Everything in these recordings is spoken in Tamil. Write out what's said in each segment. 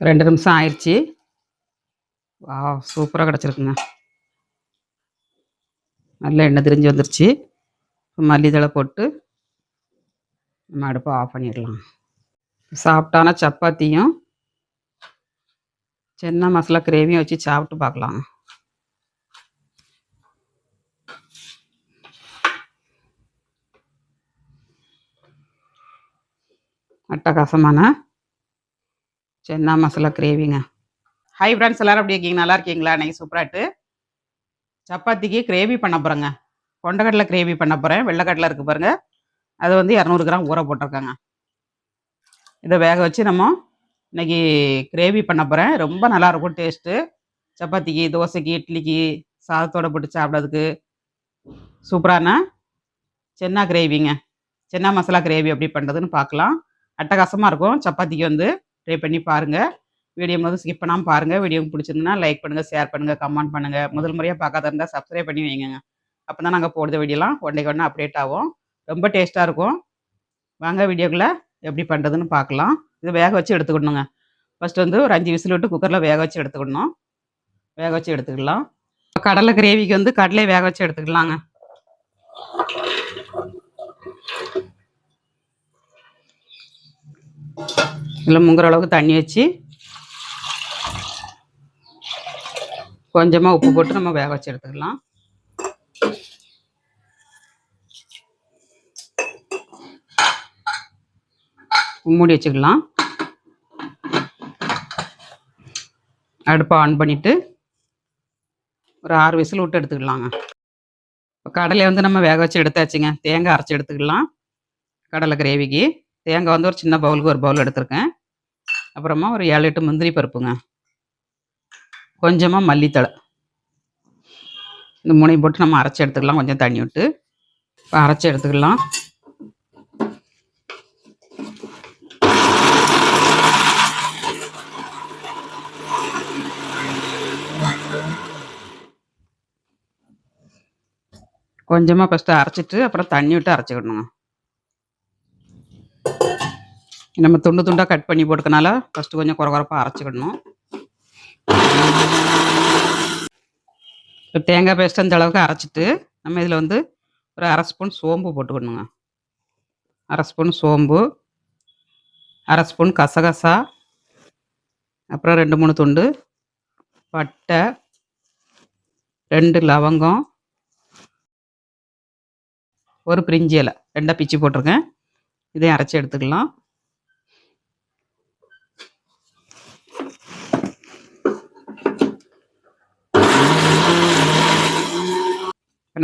2 நிமிஷம் ஆயிடுச்சு. வாவ்! சூப்பரா கிடச்சிருக்குங்க. நல்லா எண்ணெய் திரிஞ்சு வந்துருச்சு. மல்லி தழை போட்டு நம்ம அடுப்பை ஆஃப் பண்ணிடலாம். சாஃப்டான சப்பாத்தியும் சென்னா மசாலா கிரேவியும் வச்சு சாப்பிட்டு பார்க்கலாம். அட்டகாசமான சென்னா மசாலா கிரேவிங்க. ஹாய் ஃப்ரெண்ட்ஸ், எல்லாரும் எப்படி இருக்கீங்க? நல்லா இருக்கீங்களா? இன்னைக்கு சூப்பராட்டு சப்பாத்திக்கு கிரேவி பண்ண போகிறேங்க. கொண்டக்கடலை கிரேவி பண்ண போகிறேன். வெள்ளைக்கடலை இருக்குது பாருங்கள், அது வந்து 200 கிராம் ஊற போட்டிருக்காங்க. இதை வேக வச்சு நம்ம இன்னைக்கு கிரேவி பண்ண போகிறேன். ரொம்ப நல்லாயிருக்கும் டேஸ்ட்டு. சப்பாத்திக்கு, தோசைக்கு, இட்லிக்கு, சாதத்தோடு போட்டு சாப்பிட்றதுக்கு சூப்பரான சென்னா கிரேவிங்க. சென்னா மசாலா கிரேவி எப்படி பண்ணுறதுன்னு பார்க்கலாம். அட்டகாசமாக இருக்கும். சப்பாத்திக்கு வந்து ட்ரை பண்ணி பாருங்கள். வீடியோ முதல் ஸ்கிப் பண்ணாமல் பாருங்கள். வீடியோ பிடிச்சிருந்தா லைக் பண்ணுங்கள், ஷேர் பண்ணுங்கள், கமெண்ட் பண்ணுங்கள். முதல் முறையாக பார்க்காத இருந்தால் சப்ஸ்கிரைப் பண்ணி வைங்க. அப்போ தான் நாங்கள் போடுற வீடியோலாம் ஒன்றைக்கு ஒன்று அப்டேட் ஆகும். ரொம்ப டேஸ்ட்டாக இருக்கும். வாங்க வீடியோக்குள்ளே எப்படி பண்ணுறதுன்னு பார்க்கலாம். இது வேக வச்சு எடுத்துக்கணுங்க. ஃபஸ்ட்டு வந்து ஒரு 5 விசில் விட்டு குக்கரில் வேக வச்சு எடுத்துக்கணும். வேக வச்சு எடுத்துக்கலாம். கடலை கிரேவிக்கு வந்து கடலையை வேக வச்சு எடுத்துக்கலாங்க. இதில் முங்குற அளவுக்கு தண்ணி வச்சு கொஞ்சமாக உப்பு போட்டு நம்ம வேக வச்சு எடுத்துக்கலாம். மூடி வச்சுக்கலாம். அடுப்பை ஆன் பண்ணிவிட்டு ஒரு 6 விசில் விட்டு எடுத்துக்கலாங்க. இப்போ கடலை வந்து நம்ம வேக வச்சு எடுத்தாச்சுங்க. தேங்காய் அரைச்சி எடுத்துக்கலாம். கடலை கிரேவிக்கு தேங்காய் வந்து ஒரு சின்ன பவுலுக்கு ஒரு பவுல் எடுத்துருக்கேன். அப்புறமா ஒரு 7-8 முந்திரி பருப்புங்க, கொஞ்சமாக மல்லித்தழை, இந்த 3 போட்டு நம்ம அரைச்சி எடுத்துக்கலாம். கொஞ்சம் தண்ணி விட்டு இப்போ அரைச்சி எடுத்துக்கலாம். கொஞ்சமாக ஃபஸ்ட்டு அரைச்சிட்டு அப்புறம் தண்ணி விட்டு அரைச்சிக்கணுங்க. நம்ம துண்டு துண்டாக கட் பண்ணி போட்டுக்கனால ஃபஸ்ட்டு கொஞ்சம் குறப்பாக அரைச்சிக்கணும். இப்போ தேங்காய் பேஸ்ட் அந்த அளவுக்கு அரைச்சிட்டு நம்ம இதில் வந்து ஒரு 1/2 ஸ்பூன் சோம்பு போட்டுக்கணுங்க. 1/2 ஸ்பூன் சோம்பு, 1/2 ஸ்பூன் கசகசா, அப்புறம் 2-3 துண்டு பட்டை, 2 லவங்கம், ஒரு பிரிஞ்சி இலை 2 பிச்சு போட்டிருக்கேன். இதையும் அரைச்சி எடுத்துக்கலாம்.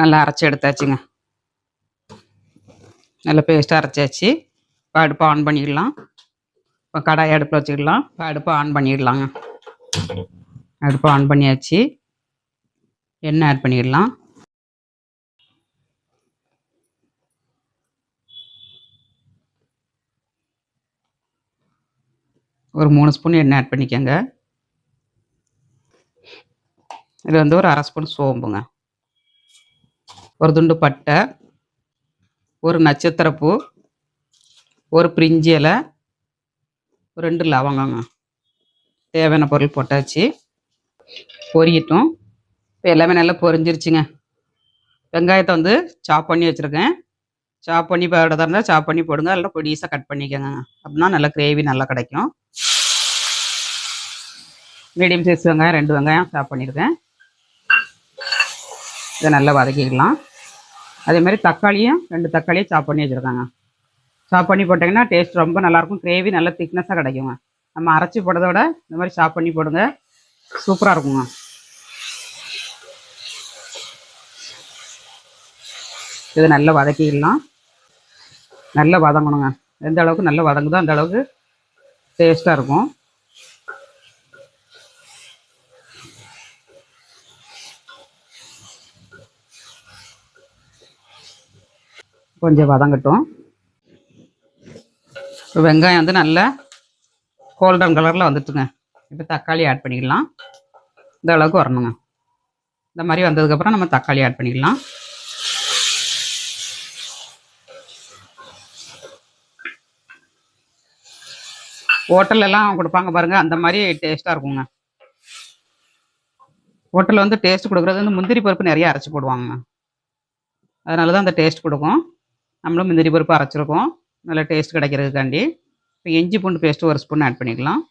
நல்லா அரைச்சி எடுத்தாச்சுங்க. நல்லா பேஸ்ட்டாக அரைச்சாச்சு. இப்போ அடுப்பை ஆன் பண்ணிடலாம். இப்போ கடாயை அடுப்பில் வச்சுக்கலாம். இப்போ அடுப்பை ஆன் பண்ணிடலாங்க. அடுப்பை ஆன் பண்ணியாச்சு. எண்ணெய் ஆட் பண்ணிடலாம். ஒரு 3 ஸ்பூன் எண்ணெய் ஆட் பண்ணிக்கோங்க. இது வந்து ஒரு 1/2 ஸ்பூன் சோம்புங்க, ஒரு துண்டு பட்டை, ஒரு நட்சத்திரப்பூ, ஒரு பிரிஞ்சி இலை, ஒரு 2 லவங்கங்க. தேவையான பொருள் போட்டாச்சு. பொரியட்டும். இப்போ எல்லாமே நல்லா பொரிஞ்சிருச்சுங்க. வெங்காயத்தை வந்து சாப் பண்ணி வச்சுருக்கேன். சாப் பண்ணி போடுறதா இருந்தால் சாப் பண்ணி போடுங்க, இல்லை பொடிசாக கட் பண்ணிக்கோங்க. அப்படின்னா நல்லா கிரேவி நல்லா கிடைக்கும். மீடியம் சைஸ் வெங்காயம் 2 வெங்காயம் சாப் பண்ணியிருக்கேன். இதை நல்லா வதக்கிக்கலாம். அதேமாதிரி தக்காளியும் 2 தக்காளியும் சாப் பண்ணி வச்சுருக்காங்க. சாப் பண்ணி போட்டிங்கன்னா டேஸ்ட் ரொம்ப நல்லாயிருக்கும். கிரேவி நல்லா திக்னஸாக கிடைக்குங்க. நம்ம அரைச்சி போடுறத விட இந்த மாதிரி சாப் பண்ணி போடுங்க, சூப்பராக இருக்குங்க. இதை நல்லா வதக்கிடலாம். நல்லா வதங்கணுங்க. எந்த அளவுக்கு நல்லா வதங்குதோ அந்த அளவுக்கு டேஸ்ட்டாக இருக்கும். கொஞ்சம் வதங்கட்டும். இப்போ வெங்காயம் வந்து நல்லா கோல்டன் கலரில் வந்துட்டுங்க. இப்போ தக்காளி ஆட் பண்ணிக்கலாம். இந்த அளவுக்கு வரணுங்க. இந்த மாதிரி வந்ததுக்கப்புறம் நம்ம தக்காளி ஆட் பண்ணிக்கலாம். ஹோட்டல்லலாம் கொடுப்பாங்க பாருங்கள், அந்த மாதிரி டேஸ்ட்டாக இருக்குங்க. ஹோட்டலில் வந்து டேஸ்ட் கொடுக்குறது வந்து முந்திரி பருப்பு நிறைய அரைச்சி போடுவாங்க. அதனால தான் அந்த டேஸ்ட் கொடுக்கும். நம்மளும் முந்திரி பருப்பு அரைச்சிருக்கோம், நல்ல டேஸ்ட் கிடைக்கிறதுக்காண்டி. இப்போ இஞ்சி பூண்டு பேஸ்ட்டு 1 ஸ்பூன் ஆட் பண்ணிக்கலாம்.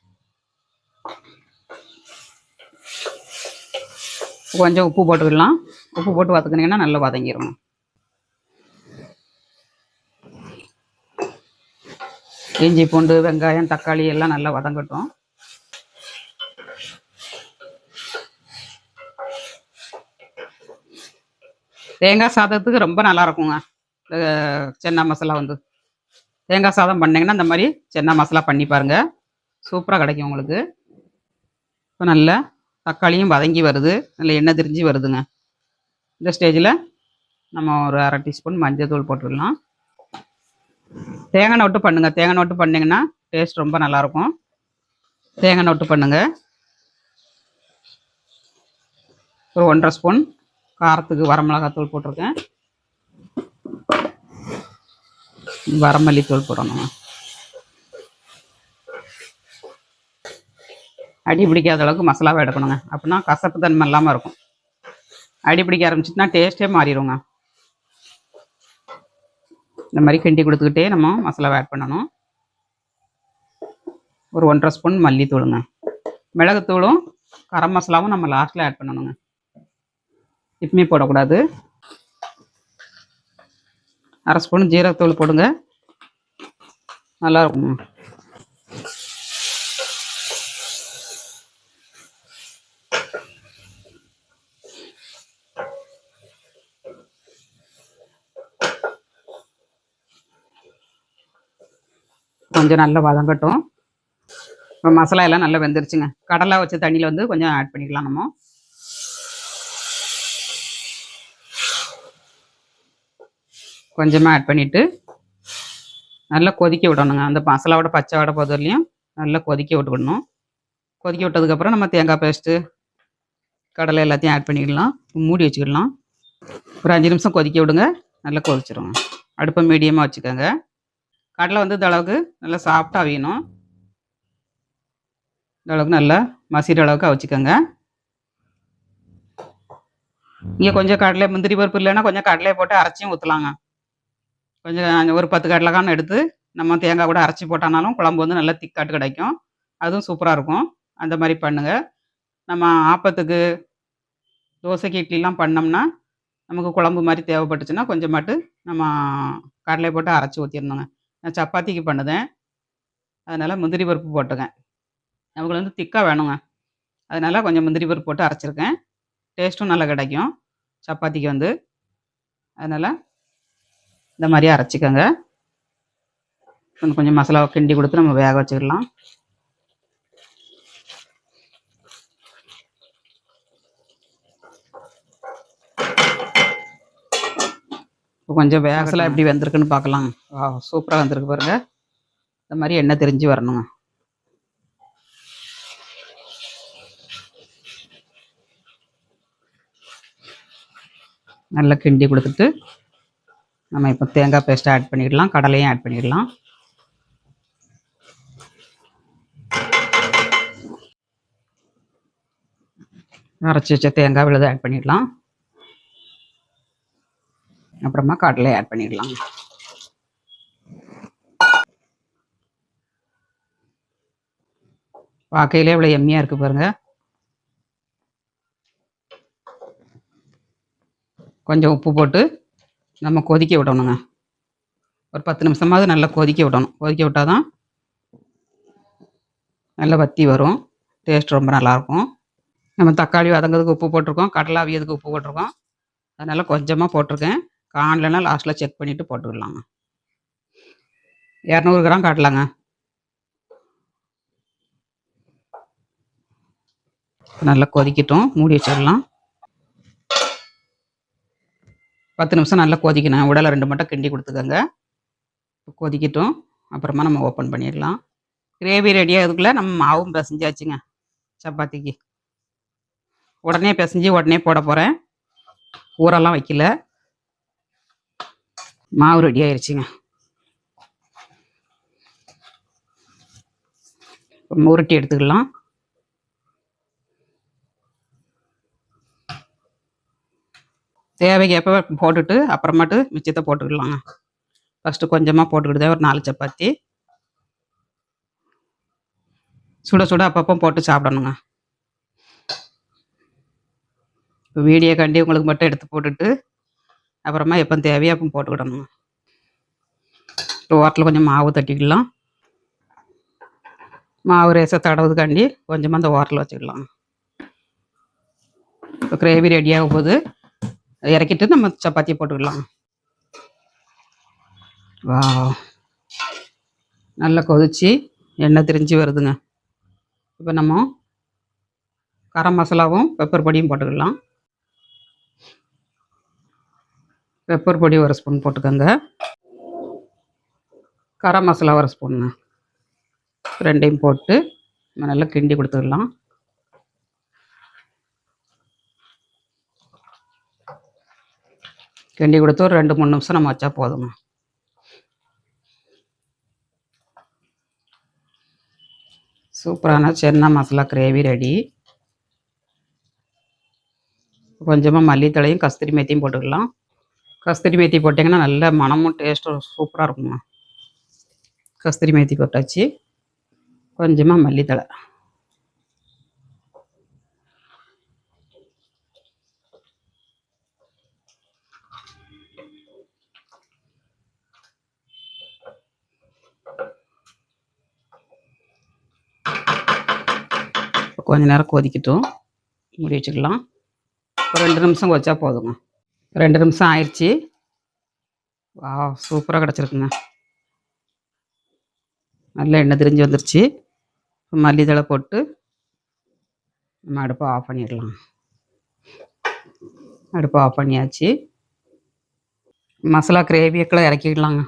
கொஞ்சம் உப்பு போட்டுக்கலாம். உப்பு போட்டு வதக்குனீங்கன்னா நல்லா வதங்கிடும். இஞ்சி பூண்டு வெங்காயம் தக்காளி எல்லாம் நல்லா வதங்கட்டும். தேங்காய் சாதத்துக்கு ரொம்ப நல்லா இருக்குங்க இந்த சென்னா மசாலா வந்து. தேங்காய் சாதம் பண்ணிங்கன்னா இந்த மாதிரி சென்னா மசாலா பண்ணி பாருங்கள், சூப்பராக கிடைக்கும் உங்களுக்கு. இப்போ நல்லா தக்காளியும் வதங்கி வருது, நல்ல எண்ணெய் திரிஞ்சு வருதுங்க. இந்த ஸ்டேஜில் நம்ம ஒரு 1/2 டீஸ்பூன் மஞ்சள் தூள் போட்டுக்கலாம். தேங்காய் நோட்டு பண்ணுங்கள், தேங்காய் நோட்டு பண்ணிங்கன்னா டேஸ்ட் ரொம்ப நல்லாயிருக்கும். தேங்காய் நோட்டு பண்ணுங்கள். ஒரு 1/2 ஸ்பூன் காரத்துக்கு வரமிளகாத்தூள் போட்டிருக்கேன். வரமல்லித்தூள் போடணும். அடி பிடிக்காத அளவுக்கு மசாலாவை எடுக்கணுங்க, அப்படின்னா கசப்பு தன்மை இல்லாமல் இருக்கும். அடி பிடிக்க ஆரம்பிச்சிட்டுனா டேஸ்ட்டே மாறிடுங்க. இந்த மாதிரி கிண்டி கொடுத்துக்கிட்டே நம்ம மசாலாவை ஆட் பண்ணணும். ஒரு 1/2 ஸ்பூன் மல்லித்தூளுங்க. மிளகுத்தூளும் கரம் மசாலாவும் நம்ம லாஸ்ட்டில் ஆட் பண்ணணுங்க, இப்பவுமே போடக்கூடாது. 1/2 ஸ்பூன் ஜீரகத்தூள் போடுங்க, நல்லா இருக்குங்க. கொஞ்சம் நல்லா வதங்கட்டும். இப்போ மசாலா எல்லாம் நல்லா வெந்துருச்சுங்க. கடலை வச்ச தண்ணியில் வந்து கொஞ்சம் ஆட் பண்ணிக்கலாம். நம்ம கொஞ்சமாக ஆட் பண்ணிவிட்டு நல்லா கொதிக்க விடணுங்க. அந்த மசாலாவோட பச்சை வடை போதுலையும் நல்லா கொதிக்க விட்டுக்கணும். கொதிக்க விட்டதுக்கப்புறம் நம்ம தேங்காய் பேஸ்ட்டு கடலை எல்லாத்தையும் ஆட் பண்ணிக்கலாம். மூடி வச்சுக்கிடலாம். ஒரு 5 நிமிஷம் கொதிக்க விடுங்க, நல்லா கொதிச்சிருங்க. அடுப்பை மீடியமாக வச்சுக்கோங்க. கடலை வந்து இந்த அளவுக்கு நல்லா சாஃப்டாக அவியணும். இந்த அளவுக்கு நல்லா மசிற அளவுக்கு அவிச்சிக்கோங்க. இங்கே கொஞ்சம் கடலை முந்திரி பருப்பு இல்லைன்னா கொஞ்சம் கடலையை போட்டு அரைச்சியும் ஊற்றலாங்க. கொஞ்சம் ஒரு 10 கடலைக்கான எடுத்து நம்ம தேங்காய் கூட அரைச்சி போட்டானாலும் குழம்பு வந்து நல்லா திக்காட்டு கிடைக்கும். அதுவும் சூப்பராக இருக்கும். அந்த மாதிரி பண்ணுங்கள். நம்ம ஆப்பத்துக்கு தோசைக்கு இட்லிலாம் பண்ணோம்னா நமக்கு குழம்பு மாதிரி தேவைப்பட்டுச்சுன்னா கொஞ்சமாட்டு நம்ம கடலை போட்டு அரைச்சி ஊற்றிடணுங்க. நான் சப்பாத்திக்கு பண்ணுதேன், அதனால் முந்திரி பருப்பு போட்டுங்க. நமக்கு வந்து திக்காக வேணுங்க, அதனால் கொஞ்சம் முந்திரி பருப்பு போட்டு அரைச்சிருக்கேன். டேஸ்ட்டும் நல்லா கிடைக்கும் சப்பாத்திக்கு வந்து. அதனால் இந்த மாதிரி அரைச்சிக்கோங்க. கொஞ்சம் மசாலாவை கிண்டி கொடுத்து நம்ம வேக வச்சுக்கலாம். கொஞ்சம் மசாலா எப்படி வெந்திருக்குன்னு பார்க்கலாம். சூப்பராக வந்திருக்கு பாருங்கள். இந்த மாதிரி எண்ணெய் திரிஞ்சு வரணுங்க. நல்லா கிண்டி கொடுத்துட்டு நம்ம இப்போ தேங்காய் பேஸ்ட்டை ஆட் பண்ணிடலாம், கடலையும் ஆட் பண்ணிடலாம். அரைச்சி வச்ச தேங்காய் விழுது ஆட் பண்ணிடலாம். அப்புறமா கடலை ஆட் பண்ணிடலாம். பார்க்கையிலே இவ்வளோ எம்மியாக இருக்குது பாருங்கள். கொஞ்சம் உப்பு போட்டு நம்ம கொதிக்க விடணுங்க. ஒரு 10 நிமிஷமாவது நல்லா கொதிக்க விடணும். கொதிக்க விட்டால் தான் நல்லா வற்றி வரும், டேஸ்ட் ரொம்ப நல்லாயிருக்கும். நம்ம தக்காளி வதங்கிறதுக்கு உப்பு போட்டிருக்கோம், கடலை அவியதுக்கு உப்பு போட்டிருக்கோம். அதனால் கொஞ்சமாக போட்டிருக்கேன். காணலைன்னா லாஸ்ட்டில் செக் பண்ணிவிட்டு போட்டுக்கலாங்க. 200 கிராம் காட்டலாங்க. நல்லா கொதிக்கட்டும், மூடி வச்சிடலாம். 10 நிமிஷம் நல்லா கொதிக்கணும். உடலை 2 மட்டும் கிண்டி கொடுத்துக்கோங்க. கொதிக்கட்டும், அப்புறமா நம்ம ஓப்பன் பண்ணிடலாம். கிரேவி ரெடியாக இதுக்குள்ளே நம்ம மாவும் பிசைஞ்சாச்சுங்க சப்பாத்திக்கு. உடனே பிசைஞ்சு உடனே போட போகிறேன், ஊரெல்லாம் வைக்கல. மாவு ரெடி ஆயிடுச்சுங்க. உருட்டி எடுத்துக்கலாம். தேவைக்கேற்ப போட்டுட்டு அப்புறமாட்டு மிச்சத்தை போட்டுக்கலாங்க. ஃபஸ்ட்டு கொஞ்சமாக போட்டுக்கிட்டு ஒரு 4 சப்பாத்தி சுட சுட அப்பப்போ போட்டு சாப்பிடணுங்க. இப்போ வீடியோக்காண்டி உங்களுக்கு மட்டும் எடுத்து போட்டுட்டு அப்புறமா எப்போ தேவையோ அப்போ போட்டுக்கிடணுங்க. இப்போ ஓரத்தில் கொஞ்சம் மாவு தட்டிக்கலாம். மாவு ரேசை தடவுதுக்காண்டி கொஞ்சமாக அந்த ஓரத்தில் வச்சுக்கலாம். இப்போ கிரேவி ரெடியாகும் போது இறக்கிட்டு நம்ம சப்பாத்தியை போட்டுக்கலாம். வா, நல்லா கொதிச்சு எண்ணெய் திரிஞ்சு வருதுங்க. இப்போ நம்ம கரம் மசாலாவும் பெப்பர் பொடியும் போட்டுக்கலாம். பெப்பர் பொடி ஒரு ஸ்பூன் போட்டுக்கோங்க. கரம் மசாலா ஒரு ஸ்பூனுங்க. ரெண்டையும் போட்டு நம்ம நல்லா கிண்டி கொடுத்துக்கலாம். கிண்டி கொடுத்து ஒரு 2-3 நிமிஷம் நம்ம வச்சா போதுங்க. சூப்பரான சென்னா மசாலா கிரேவி ரெடி. கொஞ்சமாக மல்லித்தழையும் கஸ்தூரி மேத்தியும் போட்டுக்கலாம். கஸ்தூரி மேத்தி போட்டிங்கன்னா நல்ல மனமும் டேஸ்ட்டும் சூப்பராக இருக்குங்க. கஸ்தூரி மேத்தி போட்டாச்சு. கொஞ்சமாக மல்லித்தழை. கொஞ்ச நேரம் கொதிக்கட்டும், மூடி வச்சுக்கலாம். ஒரு 2 நிமிஷம் வச்சா போதுங்க. 2 நிமிஷம் ஆயிடுச்சு. வா, சூப்பராக கிடச்சிருக்குங்க. நல்லா எண்ணெய் திரிஞ்சு வந்துருச்சு. மல்லித்தழை போட்டு நம்ம அடுப்பை ஆஃப் பண்ணிடலாம். அடுப்பை ஆஃப் பண்ணியாச்சு. மசாலா கிரேவியெல்லாம் இறக்கிடலாங்க.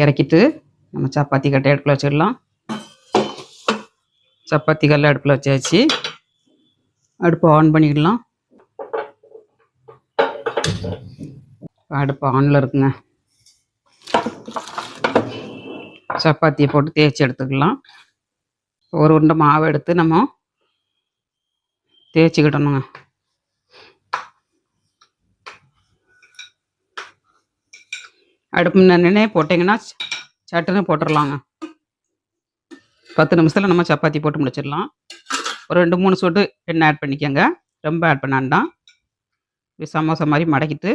இறக்கிட்டு நம்ம சப்பாத்தி கட்டை அடுப்பில் வச்சிடலாம். சப்பாத்தி கல்லை அடுப்பில் வச்சாச்சு. அடுப்பை ஆன் பண்ணிக்கலாம். அடுப்பு ஆனில் இருக்குங்க. சப்பாத்தியை போட்டு தேய்ச்சி எடுத்துக்கலாம். ஒரு உருண்டை மாவை எடுத்து நம்ம தேய்ச்சிக்கிட்டணுங்க. அடுப்பு நின்னே போட்டிங்கன்னா சட்டுன்னு போட்டுடலாங்க. 10 நிமிஷத்தில் நம்ம சப்பாத்தி போட்டு முடிச்சிடலாம். ஒரு 2-3 சொட்டு எண்ணெய் ஆட் பண்ணிக்கோங்க. ரொம்ப ஆட் பண்ண வேண்டாம். இப்படி சமோசா மாதிரி மடக்கிட்டு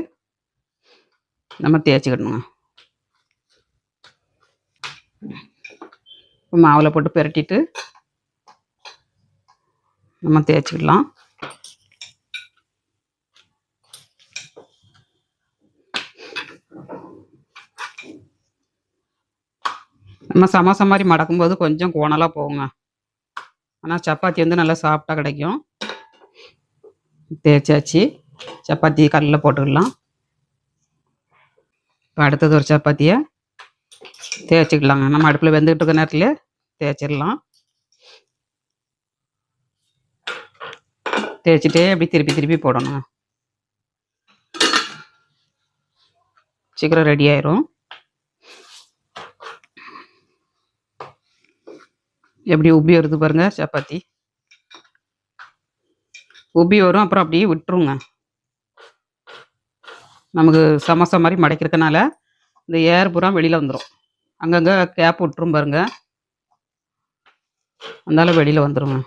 நம்ம தேய்ச்சிக்கிடணுங்க. மாவில் போட்டு பெரட்டிட்டு நம்ம தேய்ச்சிக்கலாம். நம்ம சமோசா மாதிரி மடக்கும்போது கொஞ்சம் கோணலாக போகுங்க. ஆனால் சப்பாத்தி வந்து நல்லா சாஃப்டாக கிடைக்கும். தேய்ச்சாச்சு. சப்பாத்தி கல்லில் போட்டுக்கலாம். இப்போ அடுத்தது ஒரு சப்பாத்தியை தேய்ச்சிக்கலாங்க. நம்ம அடுப்பில் வெந்துக்கிட்டு இருக்க நேரத்தில் தேய்ச்சிடலாம். தேய்ச்சிட்டே அப்படி திருப்பி திருப்பி போடணும். சீக்கிரம் ரெடி ஆயிரும். எப்படி உப்பி வருது பாருங்க. சப்பாத்தி உப்பி வரும், அப்புறம் அப்படியே விட்டுருங்க. நமக்கு சமோசா மாதிரி மடைக்கிறதுனால இந்த ஏர் பூரா வெளியில் வந்துடும். அங்கங்கே கேப் விட்டுரும் பாருங்க, அதனால வெளியில் வந்துடுங்க.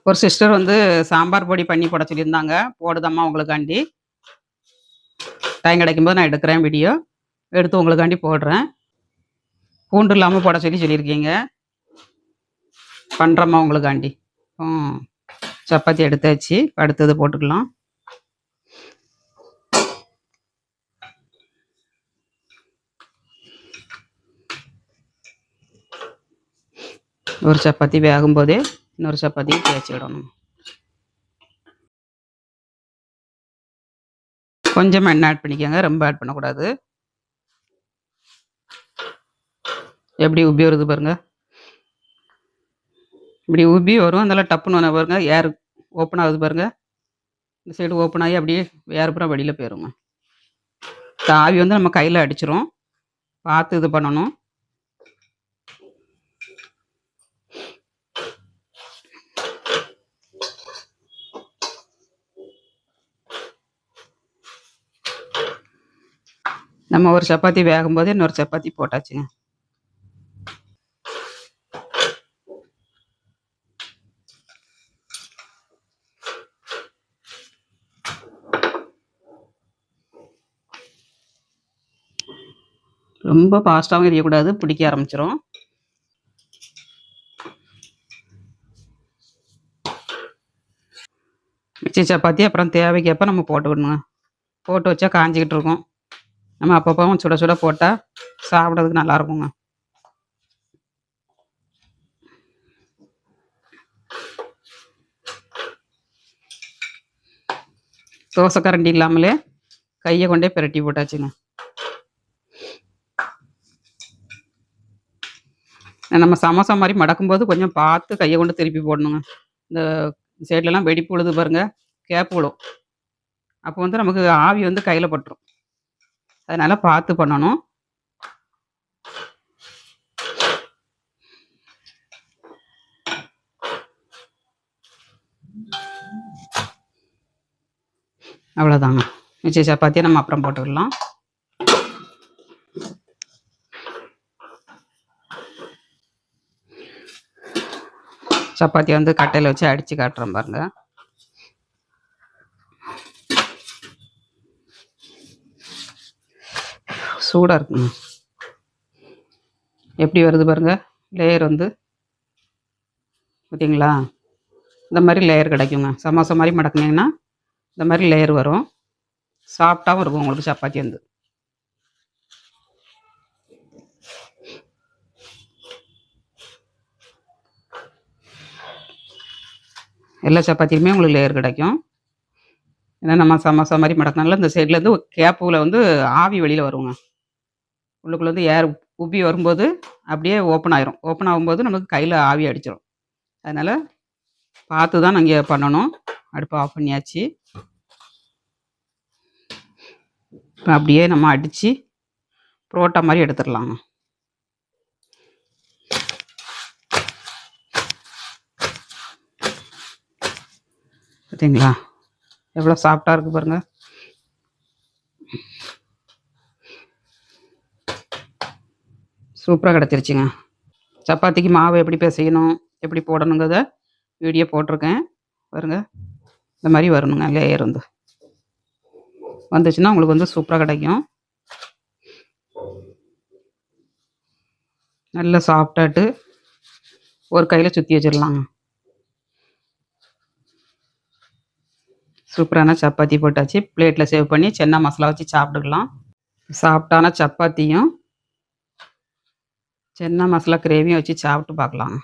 ஒரு சிஸ்டர் வந்து சாம்பார் பொடி பண்ணி போட சொல்லியிருந்தாங்க. போடுதம்மா உங்களுக்காண்டி. டைம் கிடைக்கும்போது நான் எடுக்கிறேன், வீடியோ எடுத்து உங்களுக்காண்டி போடுறேன். பூண்டு இல்லாமல் போட சொல்லியிருக்கீங்க. பண்ணுறம்மா உங்களுக்காண்டி. சப்பாத்தி எடுத்தாச்சு. அடுத்தது போட்டுக்கலாம். ஒரு சப்பாத்தி வேகும்போதே இன்னொரு சப்பாத்தி தேய்ச்சிக்கிடணும். கொஞ்சம் எண்ணெய் ஆட் பண்ணிக்கோங்க, ரொம்ப ஆட் பண்ணக்கூடாது. எப்படி உப்பி வருது பாருங்க. இப்படி உப்பி வரும், அதெல்லாம் டப்புன்னு ஒன்று பாருங்க. ஏர் ஓப்பன் ஆகுது பாருங்க. இந்த சைடு ஓப்பன் ஆகி அப்படியே ஏர் பூரா வெளியில் போயிருங்க. ஆவி வந்து நம்ம கையில் அடிச்சிரும். பார்த்து இது பண்ணணும். நம்ம ஒரு சப்பாத்தி வேகும்போது இன்னொரு சப்பாத்தி போட்டாச்சுங்க. ரொம்ப ஃபாஸ்ட்டாகவும் எரியக்கூடாது, பிடிக்க ஆரம்பிச்சிரும். மிச்ச சப்பாத்தி அப்புறம் தேவைக்கேற்ப நம்ம போட்டுக்கணுங்க. போட்டு வச்சா காஞ்சிக்கிட்டு இருக்கும். நம்ம அப்பப்போ சுட சுட போட்டால் சாப்பிட்றதுக்கு நல்லாயிருக்குங்க. தோசை கரண்டி இல்லாமலே கையை கொண்டே பிரட்டி போட்டாச்சுங்க. நம்ம சமோசா மாதிரி மடக்கும்போது கொஞ்சம் பார்த்து கையை கொண்டு திருப்பி போடணுங்க. இந்த சைட்லலாம் வெடிப்பு விழுது பாருங்க, கேப் விழும். அப்போ வந்து நமக்கு ஆவி வந்து கையில் பட்டுரும். அதனால் பார்த்து பண்ணணும். அவ்வளோதாங்க. மிச்ச சப்பாத்தியை நம்ம அப்புறம் போட்டுக்கலாம். சப்பாத்தி வந்து கட்டையில் வச்சு அடித்து காட்டுறோம் பாருங்க. சூடாக இருக்குங்க. எப்படி வருது பாருங்க, லேயர் வந்து பார்த்தீங்களா? இந்த மாதிரி லேயர் கிடைக்குங்க. சமோசா மாதிரி மடக்குனீங்கன்னா இந்த மாதிரி லேயர் வரும். சாஃப்டாகவும் இருக்கும் உங்களுக்கு சப்பாத்தி வந்து. எல்லா சப்பாத்தியுமே உங்களுக்கு லேயர் கிடைக்கும். ஏன்னா நம்ம சமோசா மாதிரி மடக்கினால இந்த சைட்லேருந்து கேப்பில் வந்து ஆவி வெளியில் வருங்க. உள்ளுக்குள்ளே வந்து ஏர் உப்பி வரும்போது அப்படியே ஓப்பன் ஆயிரும். ஓப்பன் ஆகும்போது நமக்கு கையில் ஆவி அடிச்சிடும். அதனால் பார்த்து தான் நாங்கள் பண்ணணும். அடுப்பை ஆஃப் பண்ணியாச்சு. இப்போ அப்படியே நம்ம அடித்து புரோட்டா மாதிரி எடுத்துடலாங்க. பார்த்தீங்களா எவ்வளோ சாஃப்டாக இருக்குது பாருங்கள். சூப்பராக கிடச்சிருச்சுங்க. சப்பாத்திக்கு மாவு எப்படி பிசையணும், எப்படி போடணுங்கிறத வீடியோ போட்டிருக்கேன் பாருங்க. இந்த மாதிரி வரணுங்க லேயர் வந்து வந்துச்சுன்னா உங்களுக்கு வந்து சூப்பராக கிடைக்கும். நல்லா சாஃப்டாட்டு ஒரு கையில் சுற்றி வச்சிடலாங்க. சூப்பரான சப்பாத்தி போட்டாச்சு. பிளேட்டில் சேவ் பண்ணி சென்னா மசாலா வச்சு சாப்பிட்டுக்கலாம். சாஃப்டான சப்பாத்தியும் சென்னா மசாலா கிரேவியும் வச்சு சாப்பிட்டு பார்க்கலாம்.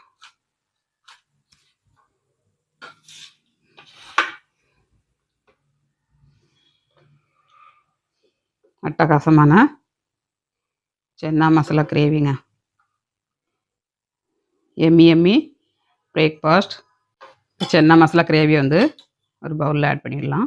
அட்டகாசமான சென்னா மசாலா கிரேவிங்க. Yummy yummy breakfast. Chana masala gravy வந்து ஒரு பவுலில் ஆட் பண்ணிடலாம்.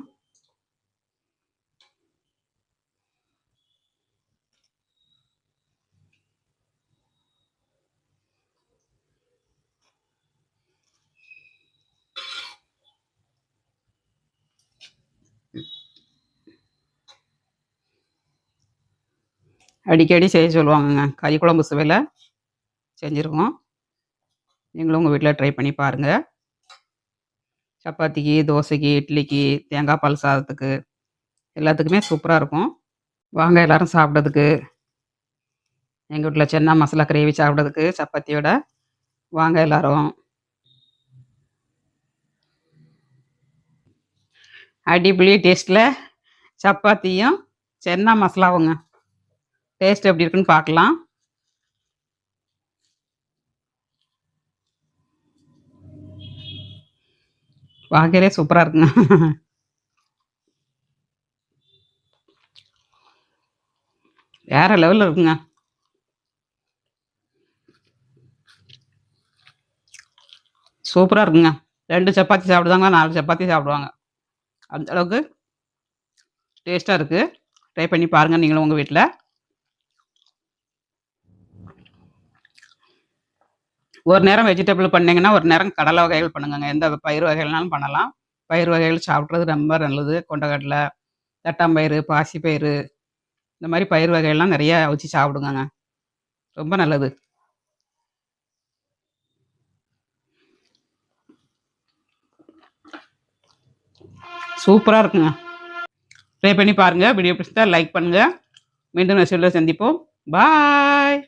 அடிக்கடி செய்ய சொல்லுவாங்கங்க. கறி குழம்பு சுவையில் செஞ்சுருக்கோம். நீங்களும் உங்கள் வீட்டில் ட்ரை பண்ணி பாருங்கள். சப்பாத்திக்கு, தோசைக்கு, இட்லிக்கு, தேங்காய் பால் சாதத்துக்கு எல்லாத்துக்குமே சூப்பராக இருக்கும். வாங்க எல்லோரும் சாப்பிட்றதுக்கு. எங்கள் வீட்டில் சென்னா மசாலா கிரேவி சாப்பிட்றதுக்கு சப்பாத்தியோட வாங்க எல்லோரும். அடிப்புளி டேஸ்ட்டில் சப்பாத்தியும் சென்னா மசாலாவுங்க. டேஸ்ட் எப்படி இருக்குன்னு பார்க்கலாம். பார்க்கவே சூப்பராக இருக்குங்க. வேறு லெவலில் இருக்குங்க. சூப்பராக இருக்குங்க. 2 சப்பாத்தி சாப்பிடுவாங்க, 4 சப்பாத்தி சாப்பிடுவாங்க. அந்த அளவுக்கு டேஸ்ட்டாக இருக்குது. ட்ரை பண்ணி பாருங்க நீங்களும் உங்க வீட்ல. ஒரு நேரம் வெஜிடபிள் பண்ணீங்கன்னா, ஒரு நேரம் கடலை வகைகள் பண்ணுங்கங்க. எந்த பயிர் வகைகள்னாலும் பண்ணலாம். பயிர் வகைகள் சாப்பிட்றது ரொம்ப நல்லது. கொண்டைக்கடலை, தட்டாம்பயிறு, பாசிப்பயிறு இந்த மாரி பயிர் வகைகள்லாம் நெறைய அவிச்சு சாப்பிடுங்கங்க. ரொம்ப நல்லது. சூப்பரா இருக்குங்க. ட்ரை பண்ணி பாருங்க. வீடியோ பிடிச்சிருந்தா லைக் பண்ணுங்க. மீண்டும் நெக்ஸ்ட் வீடியோல சந்திப்போம். பாய்.